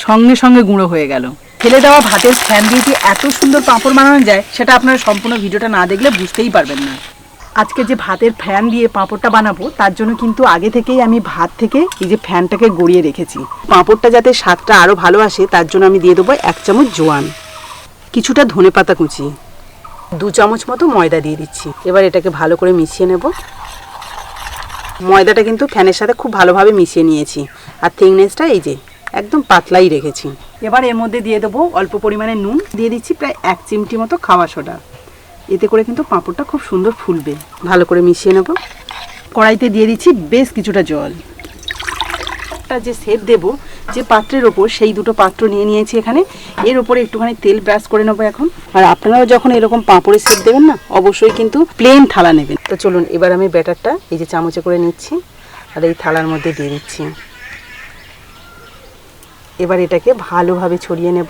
সঙ্গে সঙ্গে গুঁড়ো হয়ে গেল। ফেলে দেওয়া ভাতের ফ্যান দিয়ে যে এত সুন্দর পাঁপড় বানানো যায় সেটা আপনারা সম্পূর্ণ ভিডিওটা না দেখলে বুঝতেই পারবেন না। আজকে যে ভাতের ফ্যান দিয়ে পাঁপড়টা বানাবো তার জন্য কিন্তু আগে থেকেই আমি ভাত থেকে এই যে ফ্যানটাকে গড়িয়ে রেখেছি। পাঁপড়টা যাতে স্বাদটা আরও ভালো আসে তার জন্য আমি দিয়ে দেবো 1 চামচ জোয়ান, কিছুটা ধনেপাতা কুচি, 2 চামচ মতো ময়দা দিয়ে দিচ্ছি। এবার এটাকে ভালো করে মিশিয়ে নেব। ময়দাটা কিন্তু ফ্যানের সাথে খুব ভালোভাবে মিশিয়ে নিয়েছি আর থিকনেসটা এই যে একদম পাতলাই রেখেছি। এবার এর মধ্যে দিয়ে দেবো অল্প পরিমাণে নুন, দিয়ে দিচ্ছি প্রায় 1 চিমটি মতো খাওয়া সোডা। এতে করে কিন্তু পাঁপড়টা খুব সুন্দর ফুলবে। ভালো করে মিশিয়ে নেব। কড়াইতে দিয়ে দিচ্ছি বেশ কিছুটা জল। যে সেট দেবো যে পাত্রের ওপর সেই দুটো পাত্র নিয়ে নিয়েছি এখানে। এর ওপরে একটুখানি তেল ব্রাশ করে নেবো এখন। আর আপনারাও যখন এরকম পাঁপড়ের সেট দেবেন না, অবশ্যই কিন্তু প্লেন থালা নেবেন। তো চলুন এবার আমি ব্যাটারটা এই যে চামচে করে নিচ্ছি আর এই থালার মধ্যে দিয়ে দিচ্ছি। এবার এটাকে ভালোভাবে ছড়িয়ে নেব।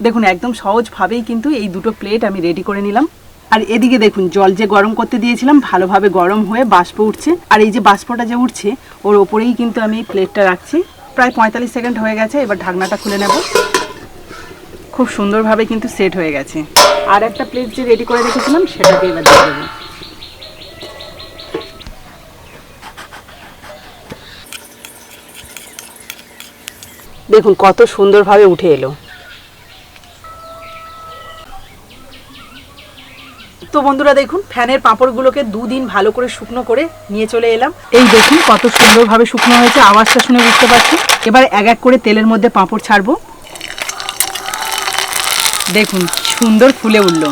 দেখুন একদম সহজভাবেই কিন্তু এই দুটো প্লেট আমি রেডি করে নিলাম। আর এদিকে দেখুন জল যে গরম করতে দিয়েছিলাম ভালোভাবে গরম হয়ে বাষ্প উঠছে। আর এই যে বাষ্পটা যে উঠছে ওর ওপরেই কিন্তু আমি এই প্লেটটা রাখছি। প্রায় 45 সেকেন্ড হয়ে গেছে। এবার ঢাকনাটা খুলে নেব। খুব সুন্দরভাবে কিন্তু সেট হয়ে গেছে। আর একটা প্লেট যে রেডি করে রেখেছিলাম সেটাকে এবার দিয়ে দেবো। দেখুন কত সুন্দরভাবে উঠে এলো। তো বন্ধুরা দেখুন ফ্যানের পাঁপড়গুলোকে 2 দিন ভালো করে শুকনো করে নিয়ে চলে এলাম। এই দেখুন কত সুন্দরভাবে শুকনো হয়েছে, আওয়াজটা শুনে বুঝতে পারছি। এবার এক এক করে তেলের মধ্যে পাঁপড় ছাড়বো। দেখুন সুন্দর ফুলে উঠলো,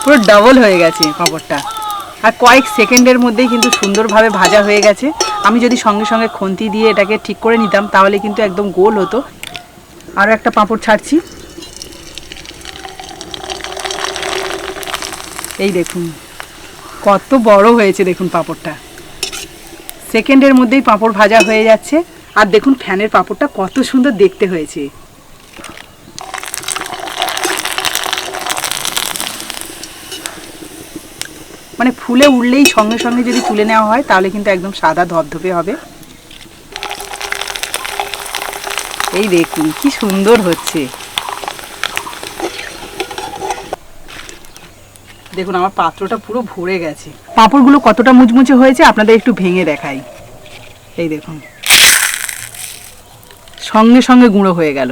পুরো ডাবল হয়ে গেছে পাঁপড়টা। আর কয়েক সেকেন্ডের মধ্যেই কিন্তু সুন্দরভাবে ভাজা হয়ে গেছে। আমি যদি সঙ্গে সঙ্গে খুন্তি দিয়ে এটাকে ঠিক করে নিতাম তাহলে কিন্তু একদম গোল হতো। আরও একটা পাঁপড় ছাড়ছি। এই দেখুন কত বড় হয়েছে, দেখুন পাঁপড়টা সেকেন্ডের মধ্যেই পাঁপড় ভাজা হয়ে যাচ্ছে। আর দেখুন ফ্যানের পাঁপড়টা কত সুন্দর দেখতে হয়েছে। মানে ফুলে উঠলেই সঙ্গে সঙ্গে যদি তুলে নেওয়া হয় তাহলে কিন্তু একদম সাদা ধবধবে হবে। এই দেখুন কি সুন্দর হচ্ছে। দেখুন আমার পাত্রটা পুরো ভরে গেছে। পাঁপড়গুলো কতটা মুচমুচে হয়েছে আপনাদের একটু ভেঙে দেখাই। এই দেখুন সঙ্গে সঙ্গে গুঁড়ো হয়ে গেল।